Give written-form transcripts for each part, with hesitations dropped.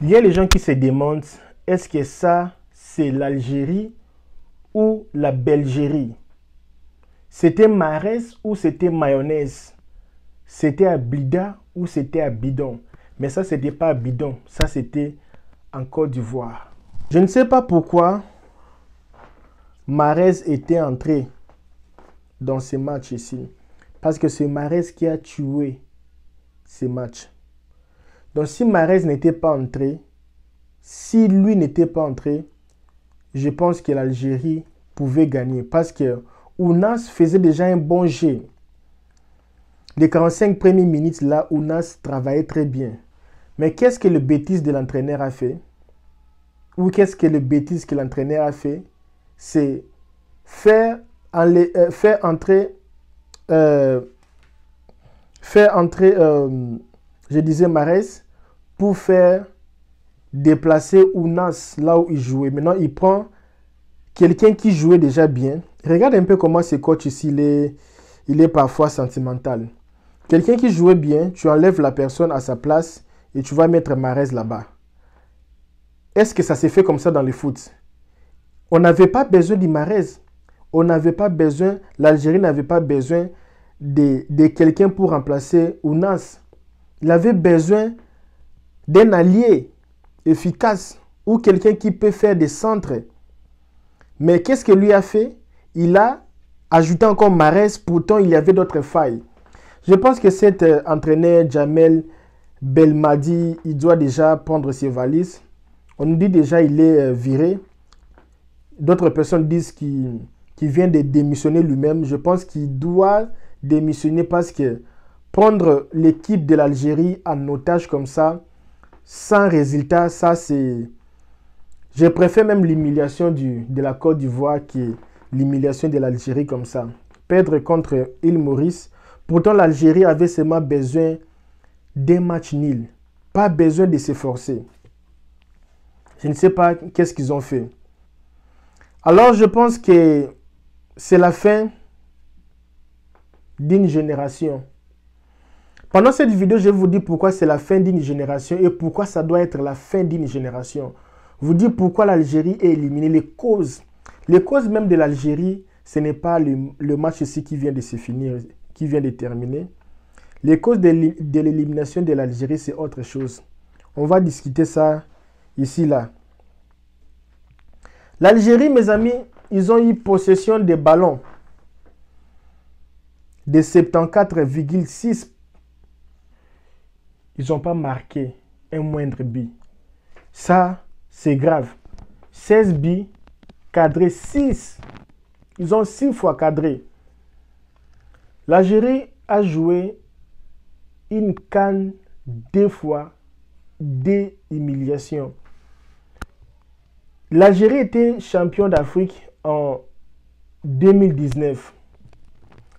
Il y a les gens qui se demandent, est-ce que ça, c'est l'Algérie ou la Belgérie? C'était Marès ou c'était mayonnaise? C'était à Blida ou c'était à Bidon? Mais ça, c'était pas à Bidon. Ça, c'était en Côte d'Ivoire. Je ne sais pas pourquoi Marès était entré dans ce match ici. Parce que c'est Marès qui a tué ce match. Donc si Marès n'était pas entré, si lui n'était pas entré, je pense que l'Algérie pouvait gagner. Parce que Ounas faisait déjà un bon jeu. Les 45 premières minutes, là, Ounas travaillait très bien. Mais qu'est-ce que le bêtise de l'entraîneur a fait? Ou qu'est-ce que le bêtise que l'entraîneur a fait? C'est faire entrer, je disais Marès, pour faire déplacer Ounas là où il jouait. Maintenant, il prend quelqu'un qui jouait déjà bien. Regarde un peu comment ce coach ici, il est parfois sentimental. Quelqu'un qui jouait bien, tu enlèves la personne à sa place et tu vas mettre Marès là-bas. Est-ce que ça s'est fait comme ça dans le foot? On n'avait pas besoin de Marès. On n'avait pas besoin, l'Algérie n'avait pas besoin de quelqu'un pour remplacer Ounas. Il avait besoin d'un allié efficace ou quelqu'un qui peut faire des centres. Mais qu'est-ce que lui a fait? Il a ajouté encore Marès, pourtant il y avait d'autres failles. Je pense que cet entraîneur Djamel Belmadi, il doit déjà prendre ses valises. On nous dit déjà qu'il est viré. D'autres personnes disent qu'il vient de démissionner lui-même. Je pense qu'il doit démissionner parce que prendre l'équipe de l'Algérie en otage comme ça, sans résultat, ça c'est... Je préfère même l'humiliation de la Côte d'Ivoire que l'humiliation de l'Algérie comme ça. Perdre contre Île Maurice. Pourtant, l'Algérie avait seulement besoin d'un match nul. Pas besoin de s'efforcer. Je ne sais pas qu'est-ce qu'ils ont fait. Alors, je pense que c'est la fin d'une génération. Pendant cette vidéo, je vous dis pourquoi c'est la fin d'une génération et pourquoi ça doit être la fin d'une génération. Vous dire pourquoi l'Algérie est éliminée, les causes. Les causes même de l'Algérie, ce n'est pas le match ici qui vient de se finir, qui vient de terminer. Les causes de l'élimination de l'Algérie, c'est autre chose. On va discuter ça ici, là. L'Algérie, mes amis, ils ont eu possession des ballons de 74,6. Ils n'ont pas marqué un moindre but. Ça, c'est grave. 16 buts, cadré 6. Ils ont 6 fois cadré. L'Algérie a joué une CAN 2 fois, des humiliations. L'Algérie était champion d'Afrique en 2019.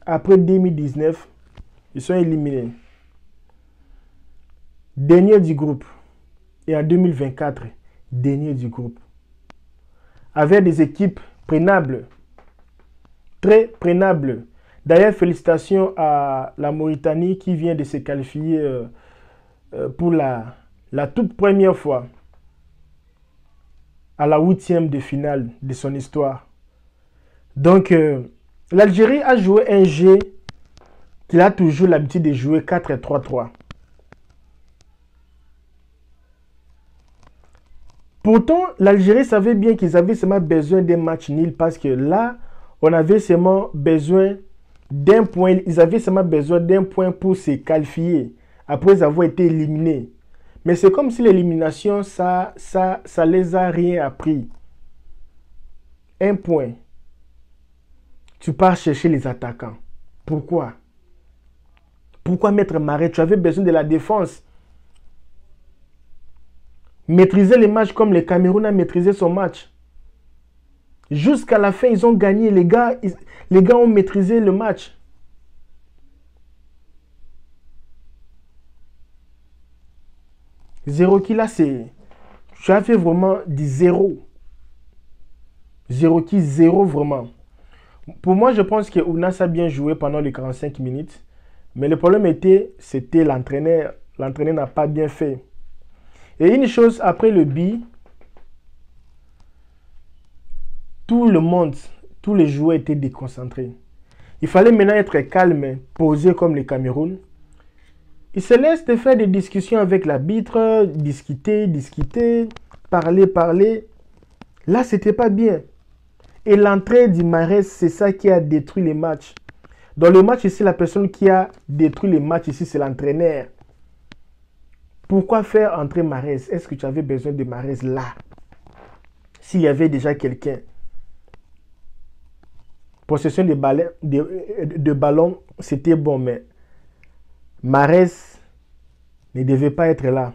Après 2019, ils sont éliminés. Dernier du groupe. Et en 2024, dernier du groupe. Avec des équipes prenables. Très prenables. D'ailleurs, félicitations à la Mauritanie qui vient de se qualifier pour la toute première fois à la 8e de finale de son histoire. Donc, l'Algérie a joué un jeu qu'il a toujours l'habitude de jouer 4-3-3. Pourtant, l'Algérie savait bien qu'ils avaient seulement besoin d'un match nul parce que là, on avait seulement besoin d'un point. Ils avaient seulement besoin d'un point pour se qualifier après avoir été éliminés. Mais c'est comme si l'élimination, ça les a rien appris. Un point. Tu pars chercher les attaquants. Pourquoi? Pourquoi mettre Marès? Tu avais besoin de la défense. Maîtriser les matchs comme le Cameroun a maîtrisé son match. Jusqu'à la fin, ils ont gagné. Les gars ont maîtrisé le match. Zéro qui là, c'est... Tu as fait vraiment du zéro. Zéro qui, zéro vraiment. Pour moi, je pense que Ounas a bien joué pendant les 45 minutes. Mais le problème était, c'était l'entraîneur. L'entraîneur n'a pas bien fait. Et une chose, après le bi, tout le monde, tous les joueurs étaient déconcentrés. Il fallait maintenant être calme, posé comme le Cameroun. Il se laisse de faire des discussions avec l'arbitre, discuter, parler. Là, c'était pas bien. Et l'entrée du Mahrez, c'est ça qui a détruit les matchs. Dans le match ici, la personne qui a détruit les matchs ici, c'est l'entraîneur. Pourquoi faire entrer Mahrez? Est-ce que tu avais besoin de Mahrez là? S'il y avait déjà quelqu'un. Possession de ballon, c'était bon, mais Mahrez ne devait pas être là.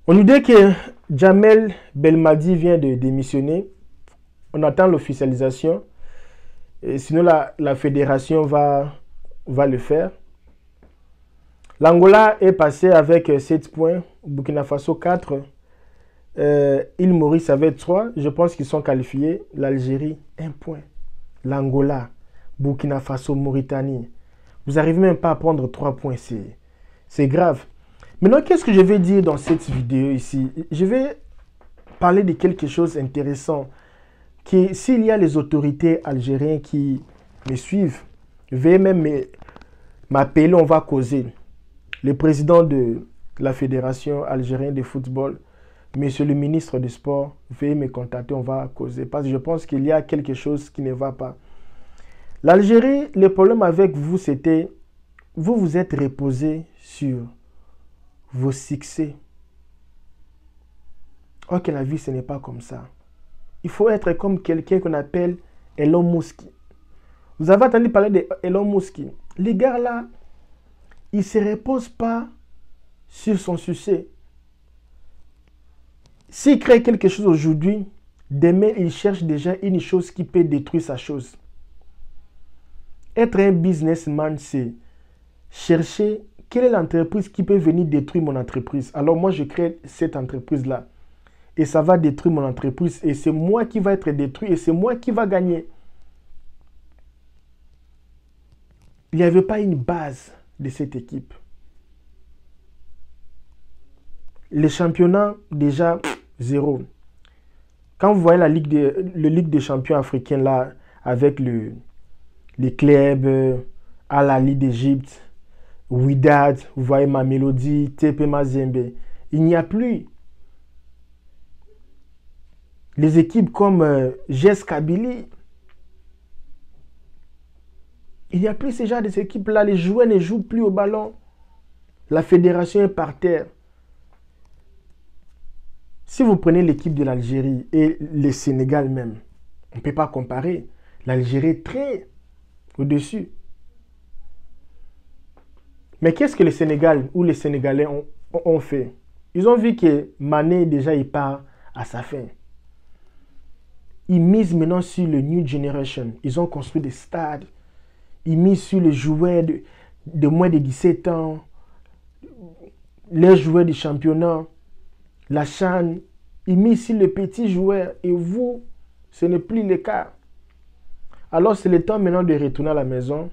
On nous dit que Djamel Belmadi vient de démissionner. On attend l'officialisation. Sinon, la fédération va le faire. L'Angola est passé avec 7 points. Burkina Faso 4. Île Maurice avec 3. Je pense qu'ils sont qualifiés. L'Algérie, 1 point. L'Angola, Burkina Faso, Mauritanie. Vous n'arrivez même pas à prendre 3 points. C'est grave. Maintenant, qu'est-ce que je vais dire dans cette vidéo ici? Je vais parler de quelque chose d'intéressant. S'il y a les autorités algériennes qui me suivent, veuillez même m'appeler, on va causer. Le président de la Fédération algérienne de football, monsieur le ministre des Sports, veuillez me contacter, on va causer. Parce que je pense qu'il y a quelque chose qui ne va pas. L'Algérie, le problème avec vous, c'était, vous vous êtes reposé sur vos succès. Ok, la vie, ce n'est pas comme ça. Il faut être comme quelqu'un qu'on appelle Elon Musk. Vous avez entendu parler d'Elon Musk. Les gars là, ils ne se reposent pas sur son succès. S'il crée quelque chose aujourd'hui, demain, il cherche déjà une chose qui peut détruire sa chose. Être un businessman, c'est chercher quelle est l'entreprise qui peut venir détruire mon entreprise. Alors moi, je crée cette entreprise-là. Et ça va détruire mon entreprise. Et c'est moi qui va être détruit. Et c'est moi qui va gagner. Il n'y avait pas une base de cette équipe. Les championnats, déjà, 0. Quand vous voyez le Ligue des champions africains là, avec les clubs, Al Ahly d'Égypte, Wydad, vous voyez Mamelodi, TP Mazembe, il n'y a plus. Les équipes comme GS Kabylie, il n'y a plus ce genre d'équipes-là. Les joueurs ne jouent plus au ballon. La fédération est par terre. Si vous prenez l'équipe de l'Algérie et le Sénégal même, on ne peut pas comparer. L'Algérie est très au-dessus. Mais qu'est-ce que le Sénégal ou les Sénégalais ont fait? Ils ont vu que Mané, déjà, il part à sa fin. Ils misent maintenant sur le New Generation. Ils ont construit des stades. Ils misent sur les joueurs de moins de 17 ans. Les joueurs du championnat. La CHAN. Ils misent sur les petits joueurs. Et vous, ce n'est plus le cas. Alors, c'est le temps maintenant de retourner à la maison.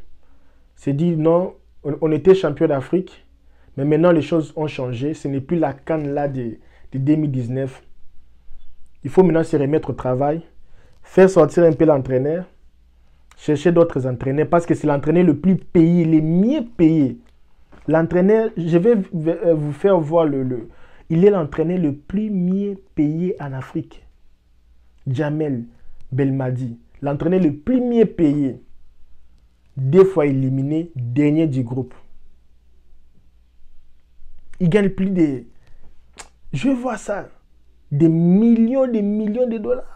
C'est dire non, on était champion d'Afrique. Mais maintenant, les choses ont changé. Ce n'est plus la CAN là de 2019. Il faut maintenant se remettre au travail. Faire sortir un peu l'entraîneur. Chercher d'autres entraîneurs. Parce que c'est l'entraîneur le plus payé, le mieux payé. L'entraîneur, je vais vous faire voir il est l'entraîneur le plus mieux payé en Afrique. Djamel Belmadi. L'entraîneur le plus mieux payé. 2 fois éliminé, dernier du groupe. Il gagne plus de... Je vois ça. Des millions de dollars.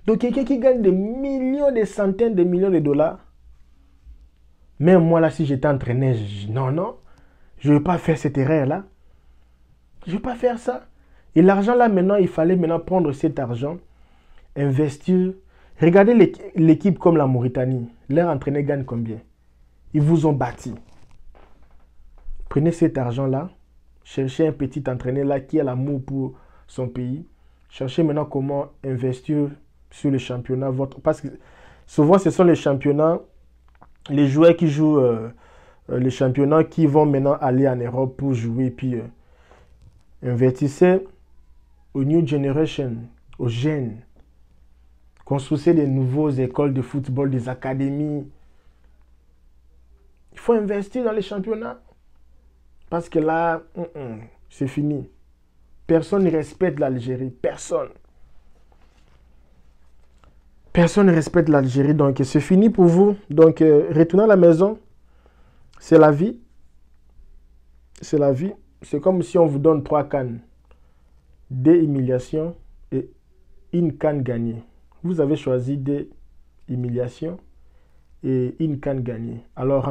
Donc quelqu'un qui gagne des millions, des centaines de millions de dollars. Même moi là, si j'étais entraîneur, non. Je ne veux pas faire cette erreur-là. Je ne veux pas faire ça. Et l'argent là, maintenant, il fallait maintenant prendre cet argent, investir. Regardez l'équipe comme la Mauritanie. Leur entraîneur gagne combien? Ils vous ont bâti. Prenez cet argent-là. Cherchez un petit entraîneur là qui a l'amour pour son pays. Cherchez maintenant comment investir sur le championnat. Parce que souvent, ce sont les championnats, les joueurs qui jouent les championnats qui vont maintenant aller en Europe pour jouer. Puis investissez aux New Generation, aux jeunes. Construisez des nouvelles écoles de football, des académies. Il faut investir dans les championnats. Parce que là, c'est fini. Personne ne respecte l'Algérie. Personne. Personne ne respecte l'Algérie. Donc, c'est fini pour vous. Donc, retournez à la maison. C'est la vie. C'est la vie. C'est comme si on vous donne 3 cannes. Des humiliations et une canne gagnée. Vous avez choisi des humiliations et une canne gagnée. Alors,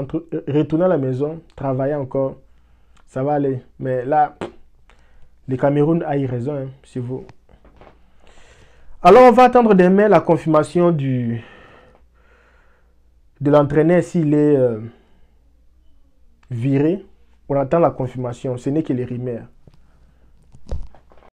retournez à la maison, travaillez encore, ça va aller. Mais là, le Cameroun a eu raison, hein, c'est vous. Alors, on va attendre demain la confirmation de l'entraîneur s'il est viré. On attend la confirmation, ce n'est que les rumeurs.